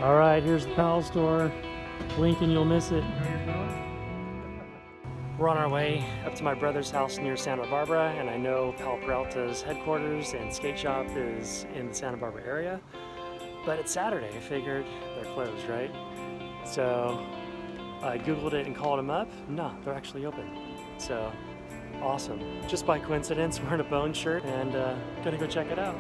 All right, here's the Powell store. Blink and you'll miss it. We're on our way up to my brother's house near Santa Barbara, and I know Peralta's headquarters and skate shop is in the Santa Barbara area. But it's Saturday, I figured they're closed, right? So I Googled it and called them up. No, they're actually open. So awesome. Just by coincidence, wearing a Bone shirt and gonna go check it out.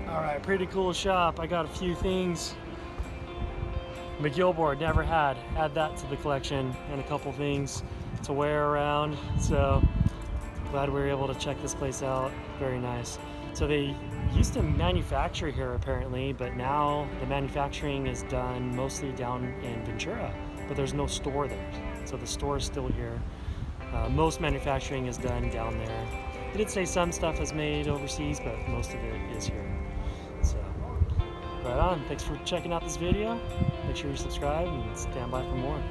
Alright, pretty cool shop. I got a few things McGillboard never had. Add that to the collection and a couple things to wear around. So glad we were able to check this place out. Very nice. So they used to manufacture here apparently, but now the manufacturing is done mostly down in Ventura, but there's no store there. So the store is still here. Most manufacturing is done down there. They did say some stuff is made overseas, but most of it is here. So, right on. Thanks for checking out this video. Make sure you subscribe and stand by for more.